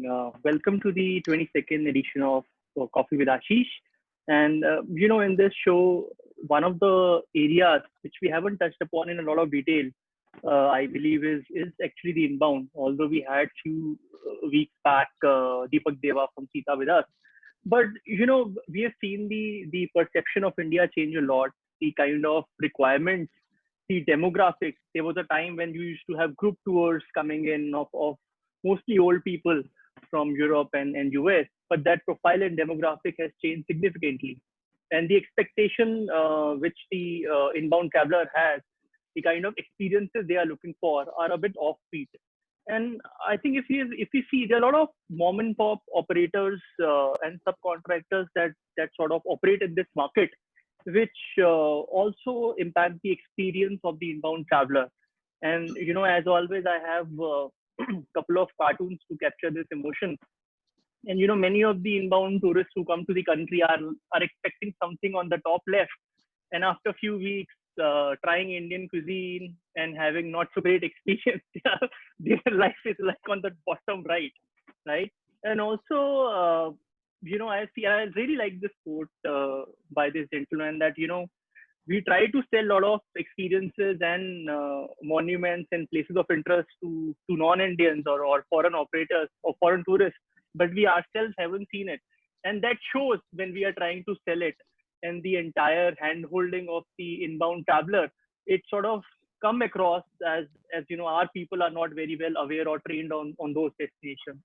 Welcome to the 22nd edition of Coffee with Ashish. And, in this show, one of the areas which we haven't touched upon in a lot of detail, I believe, is actually the inbound. Although we had few weeks back Deepak Deva from Sita with us. But, we have seen the perception of India change a lot, the kind of requirements, the demographics. There was a time when you used to have group tours coming in of mostly old people from Europe and US, but that profile and demographic has changed significantly. And the expectation which the inbound traveler has, the kind of experiences they are looking for are a bit offbeat. And I think if we see there are a lot of mom and pop operators and subcontractors that sort of operate in this market, which also impact the experience of the inbound traveler. And as always, I have couple of cartoons to capture this emotion. And many of the inbound tourists who come to the country are expecting something on the top left, and after a few weeks trying Indian cuisine and having not so great experience, their life is like on the bottom right, right? And also, I really like this quote by this gentleman that we try to sell a lot of experiences and monuments and places of interest to non-Indians or foreign operators or foreign tourists, but we ourselves haven't seen it. And that shows when we are trying to sell it, and the entire hand-holding of the inbound traveler, it sort of come across as our people are not very well aware or trained on those destinations.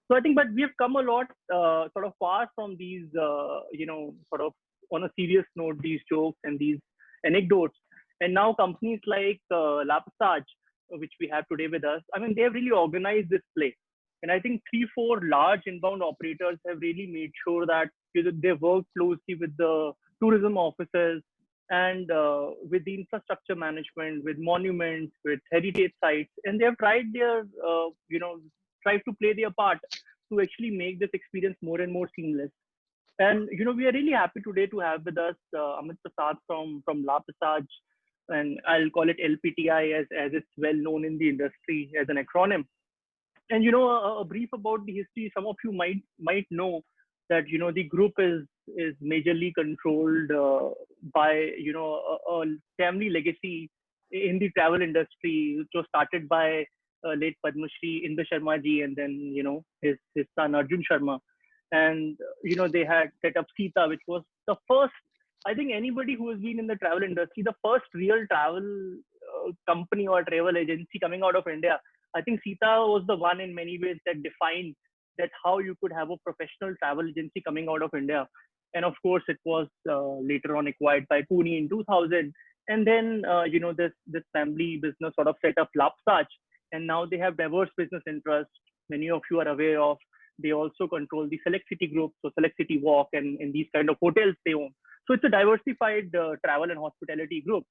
So I think, but we have come a lot sort of far from these, sort of on a serious note, these jokes and these anecdotes. And now companies like Prasad, which we have today with us, I mean, they have really organized this play. And I think 3, 4 large inbound operators have really made sure that they work closely with the tourism officers and with the infrastructure management, with monuments, with heritage sites, and they have tried to play their part to actually make this experience more and more seamless. And we are really happy today to have with us Amit Prasad from La Prasad, and I'll call it LPTI as it's well known in the industry as an acronym. And a brief about the history. Some of you might know that the group is majorly controlled by a family legacy in the travel industry, which was started by late Padma Shri Inder Sharma ji, and then his son Arjun Sharma. And they had set up Sita, which was the first. I think anybody who has been in the travel industry, the first real travel company or travel agency coming out of India. I think Sita was the one in many ways that defined that how you could have a professional travel agency coming out of India. And of course, it was later on acquired by Pune in 2000. And then this family business sort of set up Lapsach, and now they have diverse business interests. Many of you are aware of. They also control the Select City Group, so Select City Walk, and these kind of hotels they own. So it's a diversified travel and hospitality group.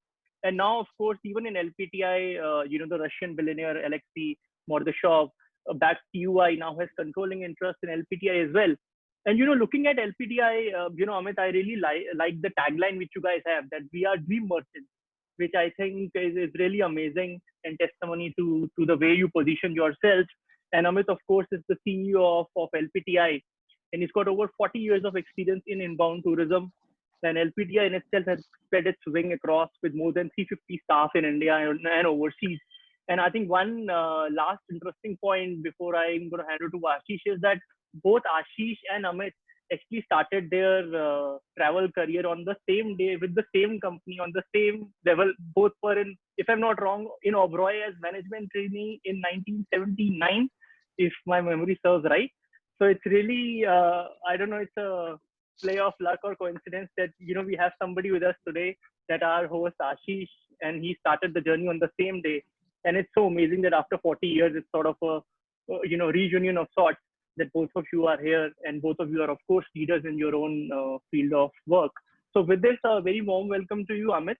And now, of course, even in LPTI, the Russian billionaire Alexei Mordashov, backed TUI, now has controlling interest in LPTI as well. And looking at LPTI, Amit, I really like the tagline which you guys have, that we are dream merchants, which I think is really amazing and testimony to the way you position yourself. And Amit, of course, is the CEO of LPTI, and he's got over 40 years of experience in inbound tourism. And LPTI in itself has spread its wing across with more than 350 staff in India and overseas. And I think one last interesting point before I'm going to hand it to Ashish is that both Ashish and Amit actually started their travel career on the same day with the same company on the same level. Both were in, if I'm not wrong, in Oberoi as management trainee in 1979, if my memory serves right. So it's really, I don't know, it's a play of luck or coincidence that, we have somebody with us today, that our host Ashish, and he started the journey on the same day. And it's so amazing that after 40 years, it's sort of a, reunion of sorts, that both of you are here, and both of you are, of course, leaders in your own field of work. So with this, a very warm welcome to you, Amit,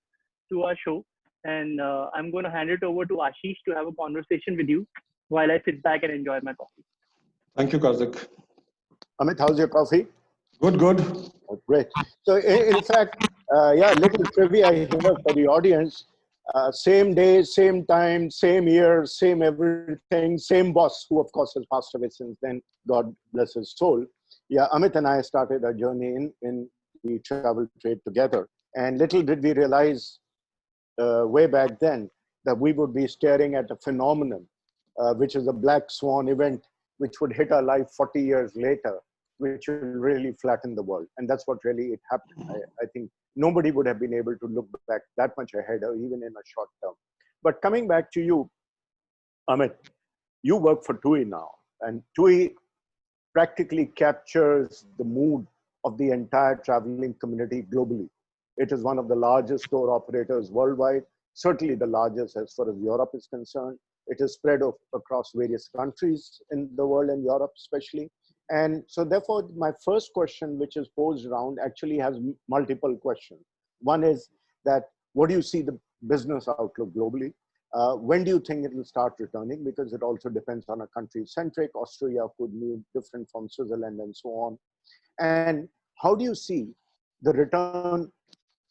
to our show. And I'm going to hand it over to Ashish to have a conversation with you while I sit back and enjoy my coffee. Thank you, Karthik. Amit, how's your coffee? Good. Oh, great. So in fact, little trivia here for the audience. Same day, same time, same year, same everything, same boss, who of course has passed away since then. God bless his soul. Yeah, Amit and I started our journey in the travel trade together. And little did we realize way back then that we would be staring at a phenomenon, which is a black swan event, which would hit our life 40 years later, which will really flatten the world. And that's what really it happened. I think nobody would have been able to look back that much ahead, or even in a short term. But coming back to you, Amit, you work for TUI now, and TUI practically captures the mood of the entire traveling community globally. It is one of the largest tour operators worldwide, certainly the largest as far as Europe is concerned. It is spread across various countries in the world and Europe especially. And so therefore, my first question, which is posed around, actually has multiple questions. One is that, what do you see the business outlook globally? When do you think it will start returning? Because it also depends on a country centric. Austria could be different from Switzerland and so on. And how do you see the return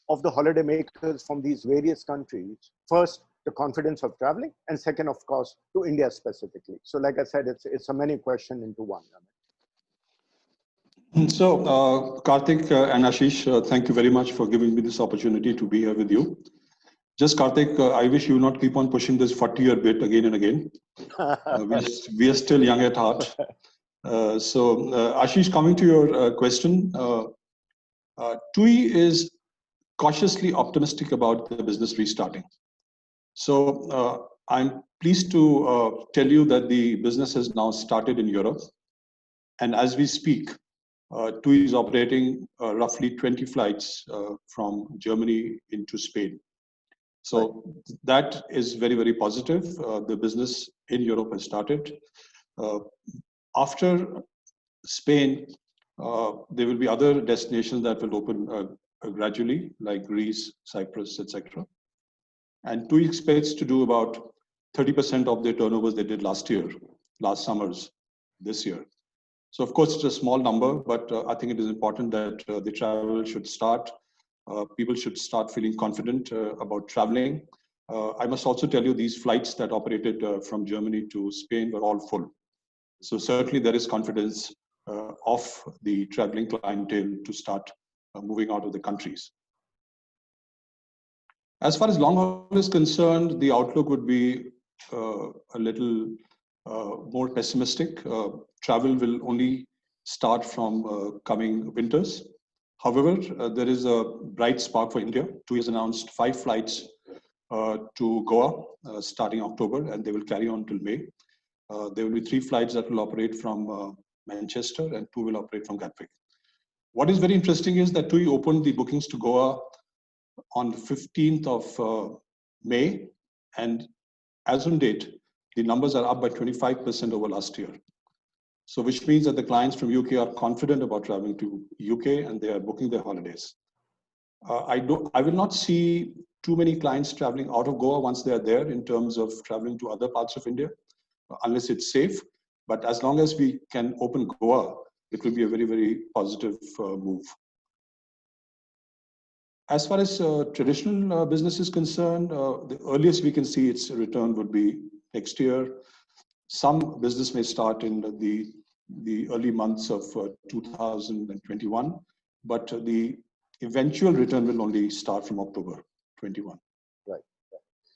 of the holidaymakers from these various countries? First, the confidence of traveling, and second, of course, to India specifically. So like I said, it's a many question into one. So, Karthik and Ashish, thank you very much for giving me this opportunity to be here with you. Just Karthik, I wish you not keep on pushing this 40-year bit again and again. We are still young at heart. Ashish, coming to your question, TUI is cautiously optimistic about the business restarting. So I'm pleased to tell you that the business has now started in Europe. And as we speak, TUI is operating roughly 20 flights from Germany into Spain. So that is very, very positive. The business in Europe has started. After Spain, there will be other destinations that will open gradually, like Greece, Cyprus, etc. And TUI expects to do about 30% of their turnovers they did last summers, this year. So of course, it's a small number, but I think it is important that the travel should start. People should start feeling confident about traveling. I must also tell you, these flights that operated from Germany to Spain were all full. So certainly there is confidence of the traveling clientele to start moving out of the countries. As far as long haul is concerned, the outlook would be a little more pessimistic. Travel will only start from coming winters. However, there is a bright spark for India. TUI has announced 5 flights to Goa starting October, and they will carry on till May. There will be 3 flights that will operate from Manchester, and 2 will operate from Gatwick. What is very interesting is that TUI opened the bookings to Goa on the 15th of May, and as on date, the numbers are up by 25% over last year. So which means that the clients from UK are confident about traveling to UK, and they are booking their holidays. I will not see too many clients traveling out of Goa once they are there in terms of traveling to other parts of India, unless it's safe. But as long as we can open Goa, it will be a very, very positive move. As far as traditional business is concerned, the earliest we can see its return would be next year. Some business may start in the early months of 2021, but the eventual return will only start from October 21. Right.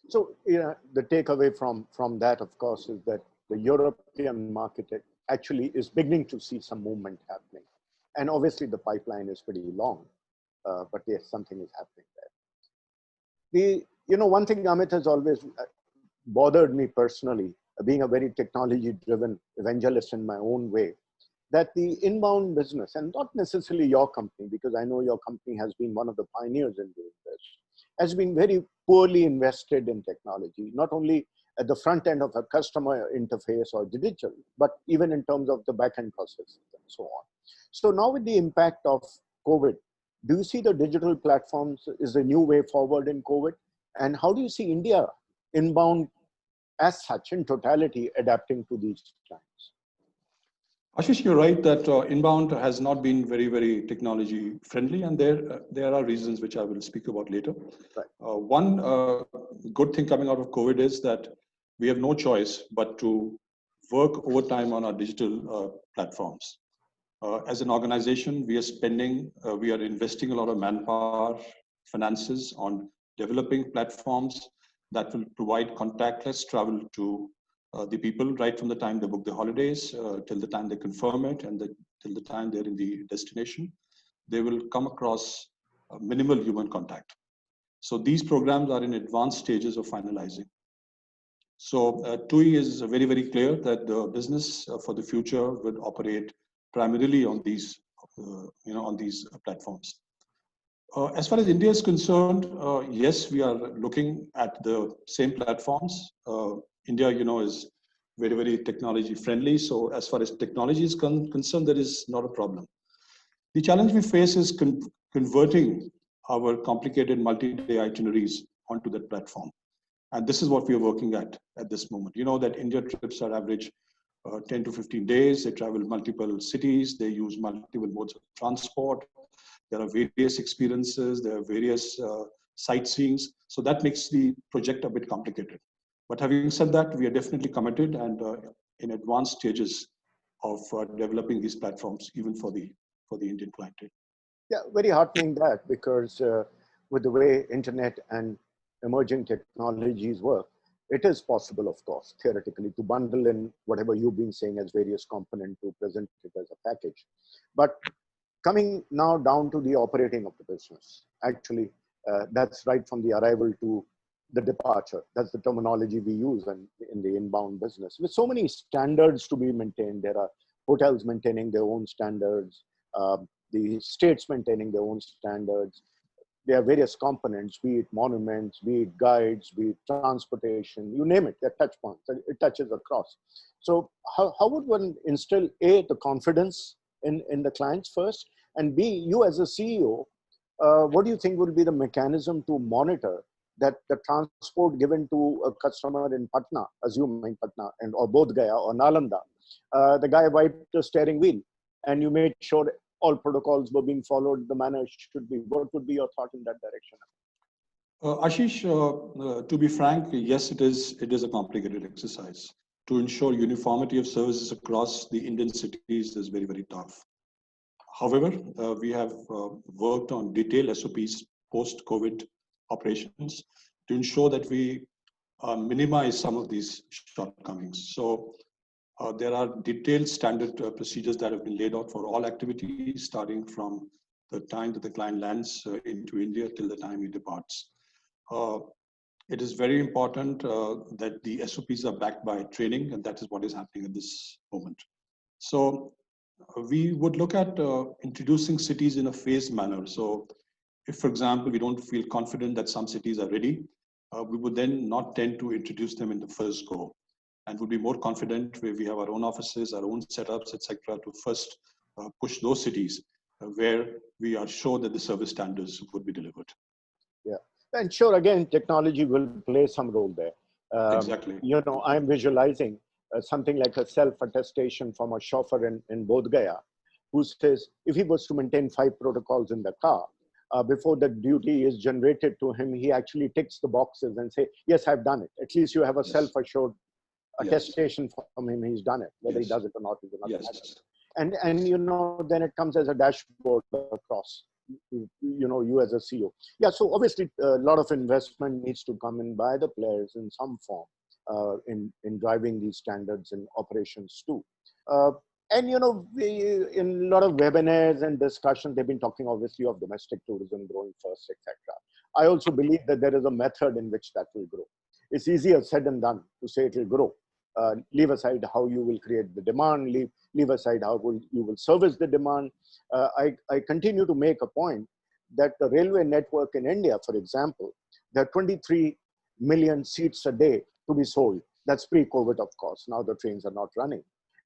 So the takeaway from that, of course, is that the European market actually is beginning to see some movement happening. And obviously the pipeline is pretty long, but yes, something is happening there. One thing, Amit, has always bothered me personally, being a very technology-driven evangelist in my own way, that the inbound business, and not necessarily your company, because I know your company has been one of the pioneers in doing this, has been very poorly invested in technology, not only at the front end of a customer interface or digital, but even in terms of the back-end processes and so on. So now with the impact of COVID, do you see the digital platforms is a new way forward in COVID? And how do you see India inbound as such in totality adapting to these times? Ashish, you're right that inbound has not been very, very technology friendly, and there are reasons which I will speak about later. Right. One good thing coming out of COVID is that we have no choice but to work overtime on our digital platforms. As an organization, we are investing a lot of manpower, finances on developing platforms that will provide contactless travel to the people right from the time they book the holidays till the time they confirm it and till the time they're in the destination. They will come across minimal human contact. So these programs are in advanced stages of finalizing. So TUI is very, very clear that the business for the future would operate primarily on these platforms. As far as India is concerned, yes, we are looking at the same platforms. India, is very, very technology friendly. So as far as technology is concerned, there is not a problem. The challenge we face is converting our complicated multi-day itineraries onto that platform. And this is what we are working at this moment. You know that India trips are average 10 to 15 days. They travel multiple cities. They use multiple modes of transport. There are various experiences. There are various sightseeings. So that makes the project a bit complicated. But having said that, we are definitely committed and in advanced stages of developing these platforms, even for the Indian clientele. Yeah, very heartening that, because with the way internet and emerging technologies work, it is possible, of course, theoretically, to bundle in whatever you've been saying as various components to present it as a package. But coming now down to the operating of the business, actually, that's right from the arrival to the departure. That's the terminology we use in the inbound business. With so many standards to be maintained, there are hotels maintaining their own standards, the states maintaining their own standards. There are various components, be it monuments, be it guides, be it transportation, you name it, there are touch points. It touches across. So how would one instill, A, the confidence in the clients first, and B, you as a CEO, what do you think will be the mechanism to monitor that the transport given to a customer in Patna, assuming Patna, or Bodh Gaya or Nalanda, the guy wiped the steering wheel and you made sure all protocols were being followed the manner it should be? What would be your thought in that direction? Ashish, to be frank, yes, it is a complicated exercise. To ensure uniformity of services across the Indian cities is very, very tough. However, we have worked on detailed SOPs post-COVID operations to ensure that we minimize some of these shortcomings. So there are detailed standard procedures that have been laid out for all activities, starting from the time that the client lands into India till the time he departs. It is very important that the SOPs are backed by training, and that is what is happening at this moment. So we would look at introducing cities in a phased manner. So if, for example, we don't feel confident that some cities are ready, we would then not tend to introduce them in the first go, and would be more confident where we have our own offices, our own setups, etc., to first push those cities where we are sure that the service standards would be delivered. Yeah, and sure, again, technology will play some role there. Exactly. I'm visualizing something like a self-attestation from a chauffeur in Bodh Gaya, who says if he was to maintain 5 protocols in the car, before the duty is generated to him, he actually ticks the boxes and say, yes, I've done it. At least you have a self-assured attestation from him, he's done it. Whether he does it or not is another matter. And then it comes as a dashboard across, you as a CEO. Yeah, so obviously a lot of investment needs to come in by the players in some form in driving these standards in operations too. And in a lot of webinars and discussions, they've been talking obviously of domestic tourism growing first, etc. I also believe that there is a method in which that will grow. It's easier said than done to say it will grow. Leave aside how you will create the demand, leave aside how you will service the demand. I continue to make a point that the railway network in India, for example, there are 23 million seats a day to be sold. That's pre-COVID, of course. Now the trains are not running.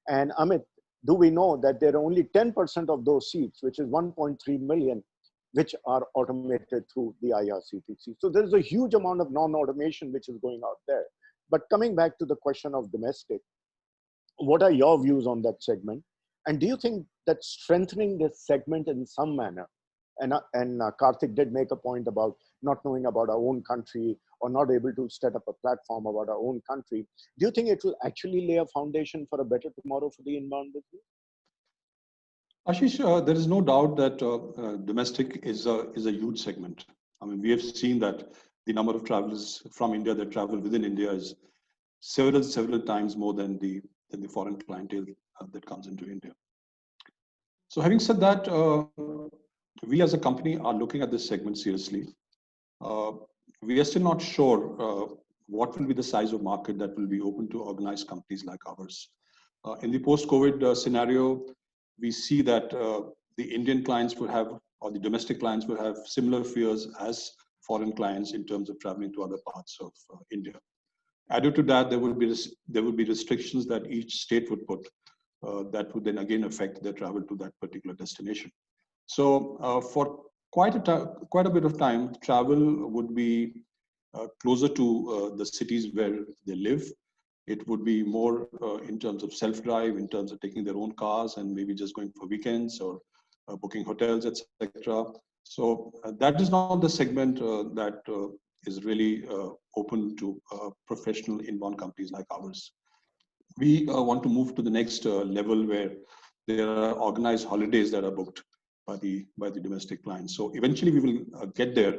And Amit, do we know that there are only 10% of those seats, which is 1.3 million, which are automated through the IRCTC? So there's a huge amount of non-automation which is going out there. But coming back to the question of domestic, what are your views on that segment? And do you think that strengthening this segment in some manner, and Karthik did make a point about not knowing about our own country or not able to set up a platform about our own country, do you think it will actually lay a foundation for a better tomorrow for the inbound business? Ashish, there is no doubt that domestic is a huge segment. I mean, we have seen that the number of travelers from India that travel within India is several times more than the foreign clientele that comes into India. So, having said that, we as a company are looking at this segment seriously. We are still not sure what will be the size of market that will be open to organized companies like ours. In the post-COVID scenario, we see that the Indian clients will have, or the domestic clients will have similar fears as foreign clients in terms of traveling to other parts of India. Added to that, there would be restrictions that each state would put that would then again affect their travel to that particular destination. So for quite a bit of time, travel would be closer to the cities where they live. It would be more in terms of self-drive, in terms of taking their own cars and maybe just going for weekends or booking hotels, etc. So that is not the segment that is really open to professional inbound companies like ours. We want to move to the next level where there are organized holidays that are booked by the domestic clients. So eventually we will get there.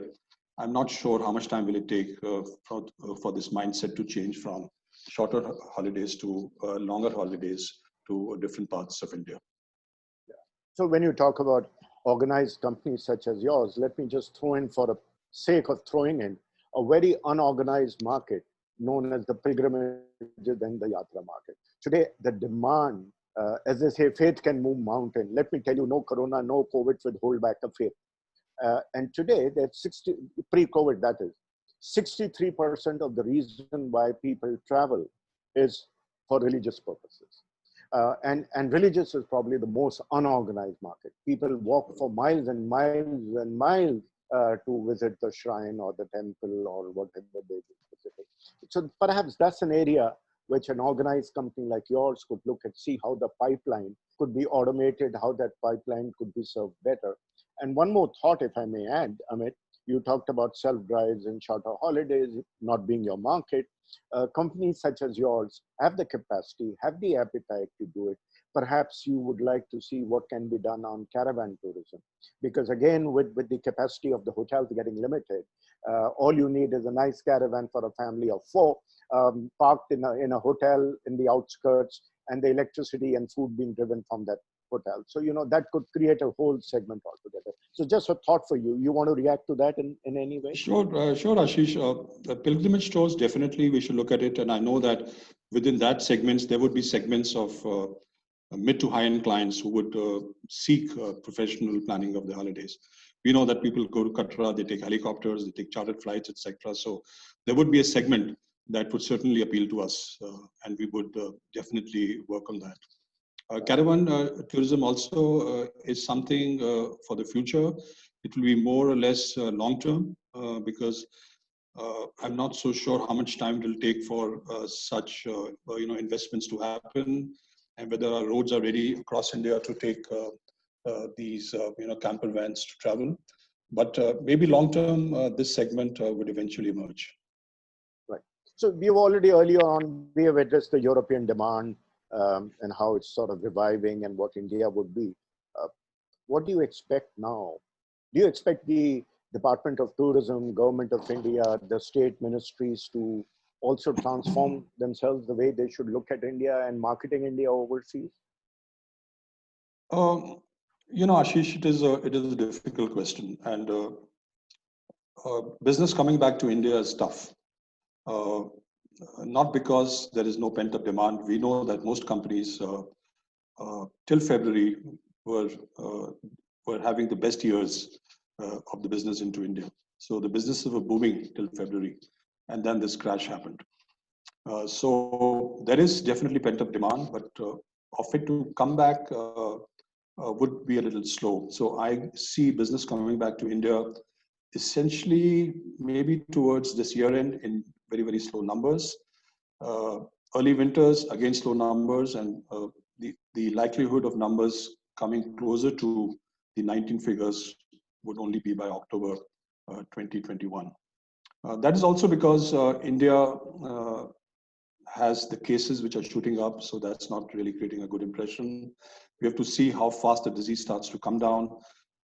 I'm not sure how much time will it take for this mindset to change from shorter holidays to longer holidays to different parts of India. So when you talk about organized companies such as yours, let me just throw in, for the sake of throwing in, a very unorganized market known as the pilgrimages and the yatra market. Today, the demand, as they say, faith can move mountain. Let me tell you, no corona, no COVID would hold back the faith. And today, there's pre-COVID, that is, 63% of the reason why people travel is for religious purposes. And religious is probably the most unorganized market. People walk for miles and miles and miles to visit the shrine or the temple or whatever they do specific. So perhaps that's an area which an organized company like yours could look at, see how the pipeline could be automated, how that pipeline could be served better. And one more thought, if I may add, Amit, you talked about self-drives and shorter holidays not being your market. Companies such as yours have the capacity, have the appetite to do it. Perhaps you would like to see what can be done on caravan tourism. Because again, with the capacity of the hotels getting limited, all you need is a nice caravan for a family of 4, parked in a hotel in the outskirts, and the electricity and food being driven from that hotel. So, that could create a whole segment altogether. So just a thought for you. You want to react to that in any way? Sure, Ashish. The pilgrimage tours, definitely we should look at it. And I know that within that segments, there would be segments of mid to high-end clients who would seek professional planning of the holidays. We know that people go to Katra, they take helicopters, they take chartered flights, etc. So there would be a segment that would certainly appeal to us, and we would definitely work on that. Caravan tourism also is something for the future. It will be more or less long-term because I'm not so sure how much time it will take for such investments to happen, and whether our roads are ready across India to take these camper vans to travel. But maybe long-term, this segment would eventually emerge. Right. So we've already earlier on, we have addressed the European demand and how it's sort of reviving and what India would be. What do you expect now? Do you expect the Department of Tourism, Government of India, the state ministries to also transform themselves the way they should look at India and marketing India overseas? Ashish, it is a difficult question, and business coming back to India is tough. Not because there is no pent-up demand. We know that most companies till February were having the best years of the business into India. So the businesses were booming till February, and then this crash happened. So there is definitely pent-up demand, but of it to come back would be a little slow. So I see business coming back to India essentially maybe towards this year end in very, very slow numbers. Early winters, again, slow numbers, and the the likelihood of numbers coming closer to the 19 figures would only be by October 2021. That is also because India has the cases which are shooting up, so that's not really creating a good impression. We have to see how fast the disease starts to come down,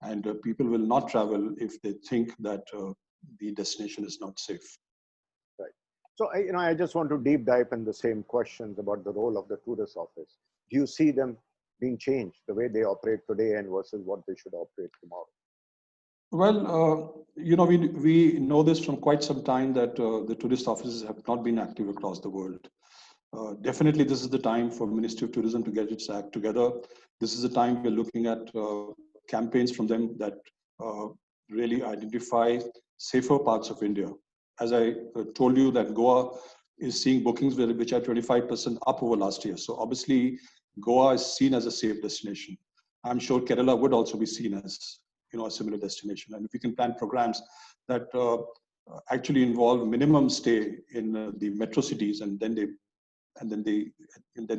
and people will not travel if they think that the destination is not safe. Right. So I just want to deep dive in the same questions about the role of the tourist office. Do you see them being changed, the way they operate today and versus what they should operate tomorrow? Well, we know this from quite some time that the tourist offices have not been active across the world. Definitely, this is the time for Ministry of Tourism to get its act together. This is the time we're looking at campaigns from them that really identify safer parts of India. As I told you that Goa is seeing bookings which are 25% up over last year. So obviously, Goa is seen as a safe destination. I'm sure Kerala would also be seen as a similar destination. And if we can plan programs that actually involve minimum stay in the metro cities, and then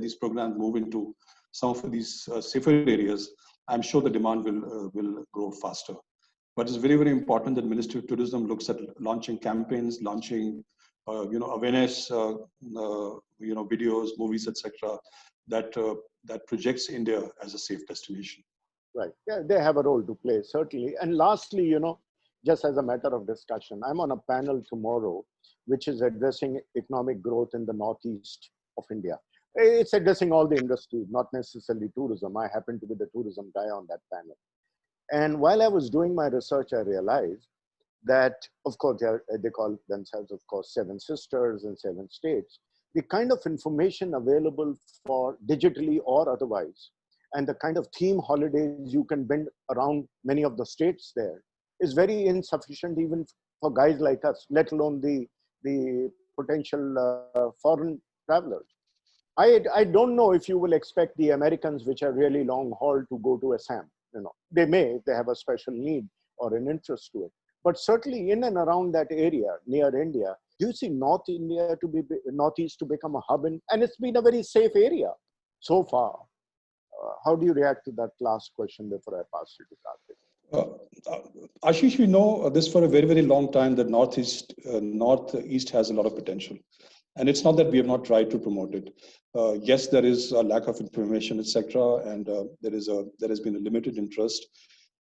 these programs move into some of these safer areas, I'm sure the demand will grow faster. But it's very, very important that Ministry of Tourism looks at launching campaigns, launching awareness, videos, movies, etc., that projects India as a safe destination. Right. Yeah, they have a role to play, certainly. And lastly, just as a matter of discussion, I'm on a panel tomorrow, which is addressing economic growth in the northeast of India. It's addressing all the industries, not necessarily tourism. I happen to be the tourism guy on that panel. And while I was doing my research, I realized that, of course, they call themselves, of course, 7 sisters and 7 states. The kind of information available for digitally or otherwise, and the kind of theme holidays you can build around many of the states there is very insufficient even for guys like us, let alone the potential foreign travelers. I don't know if you will expect the Americans, which are really long haul, to go to Assam. They may if they have a special need or an interest to it. But certainly in and around that area near India, do you see Northeast to become a hub? And it's been a very safe area so far. How do you react to that last question before I pass it to Karthik? Ashish, we know this for a very, very long time that Northeast has a lot of potential. And it's not that we have not tried to promote it. Yes, there is a lack of information, etc., and there has been a limited interest.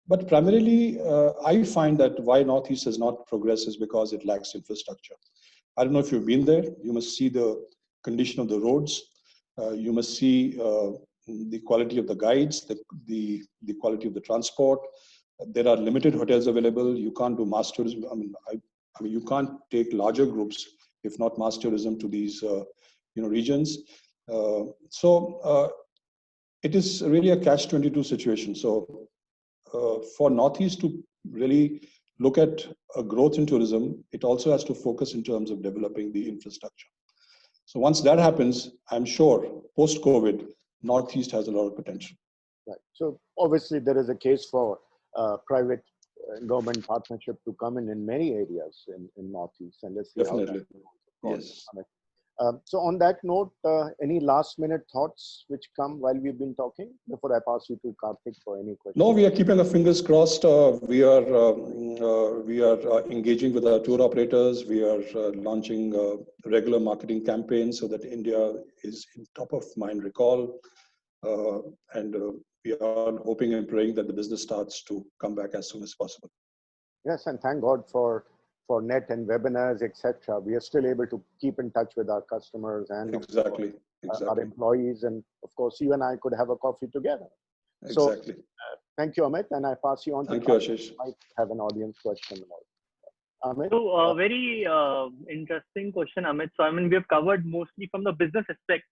But primarily, I find that why Northeast has not progressed is because it lacks infrastructure. I don't know if you've been there. You must see the condition of the roads. You must see the quality of the guides, the quality of the transport. There are limited hotels available. You can't do mass tourism. I mean, you can't take larger groups, if not mass tourism, to these regions. So it is really a catch-22 situation. So for Northeast to really look at a growth in tourism, it also has to focus in terms of developing the infrastructure. So once that happens, I'm sure post-COVID, Northeast has a lot of potential. Right. So obviously there is a case for private government partnership to come in many areas in Northeast, and let's see. Definitely. How that goes. Yes. So on that note, any last minute thoughts which come while we've been talking before I pass you to Karthik for any questions? No, we are keeping our fingers crossed. We are engaging with our tour operators. We are launching regular marketing campaigns so that India is in top of mind recall. And we are hoping and praying that the business starts to come back as soon as possible. Yes, and thank God for net and webinars, etc. We are still able to keep in touch with our customers and exactly. Our employees, and of course you and I could have a coffee together. Exactly. So, thank you, Amit, and I pass you on. Thank you, Ashish. I might have an audience question. Amit? So very interesting question, Amit. So we have covered mostly from the business aspect.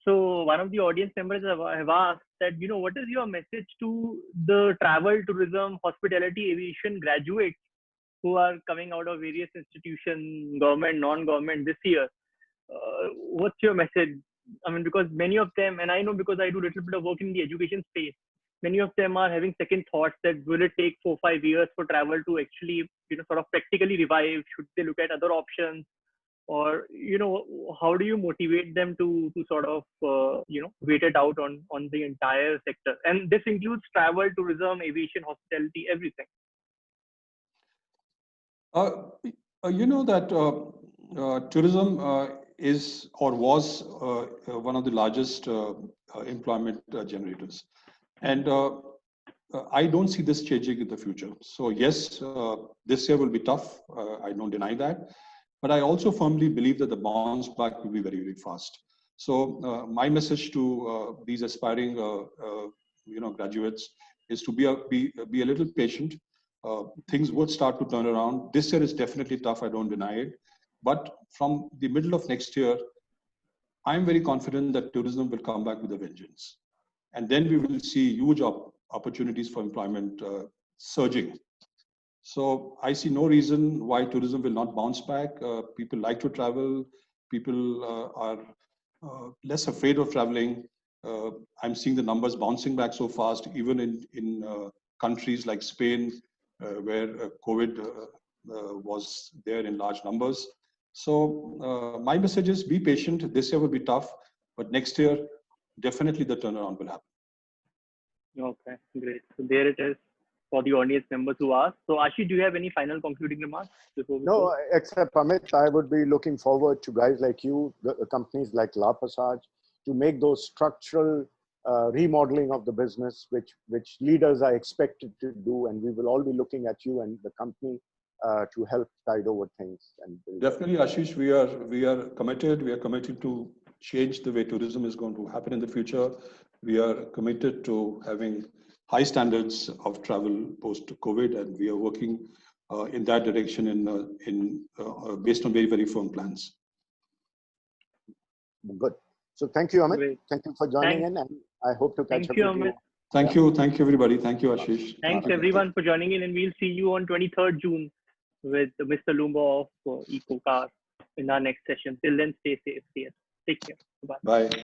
So one of the audience members have asked that, what is your message to the travel, tourism, hospitality, aviation graduates who are coming out of various institutions, government, non-government this year? What's your message? Because many of them, and I know because I do a little bit of work in the education space, many of them are having second thoughts that will it take 4-5 years for travel to actually, sort of practically revive? Should they look at other options? or how do you motivate them to sort of wait it out on the entire sector? And this includes travel, tourism, aviation, hospitality, everything. You know that tourism is or was one of the largest employment generators, and I don't see this changing in the future. So yes, this year will be tough. I don't deny that, but I also firmly believe that the bounce back will be very, very fast. So my message to these aspiring, graduates is to be a little patient. Things would start to turn around. This year is definitely tough. I don't deny it, but from the middle of next year, I'm very confident that tourism will come back with a vengeance, and then we will see huge opportunities for employment surging. So I see no reason why tourism will not bounce back. People like to travel. People are less afraid of traveling. I'm seeing the numbers bouncing back so fast, even in countries like Spain, where COVID was there in large numbers. So my message is be patient. This year will be tough, but next year, definitely the turnaround will happen. Okay, great. So there it is for the audience members who asked. So Ashish, do you have any final concluding remarks before we No, close? except Amit, I would be looking forward to guys like you, the companies like La Passage, to make those structural remodeling of the business, which leaders are expected to do, and we will all be looking at you and the company to help tide over things. And Definitely, Ashish, we are committed. We are committed to change the way tourism is going to happen in the future. We are committed to having high standards of travel post COVID, and we are working in that direction based on very, very firm plans. good. So thank you, Amit. Great. Thank you for joining in, and I hope to catch Thank up you, with you. Amit. Thank you, everybody. Thank you, Ashish. Thanks everyone for joining in, and we'll see you on 23rd June with Mr. Lumba of EcoCar in our next session. Till then, stay safe. Take care. Bye. Bye.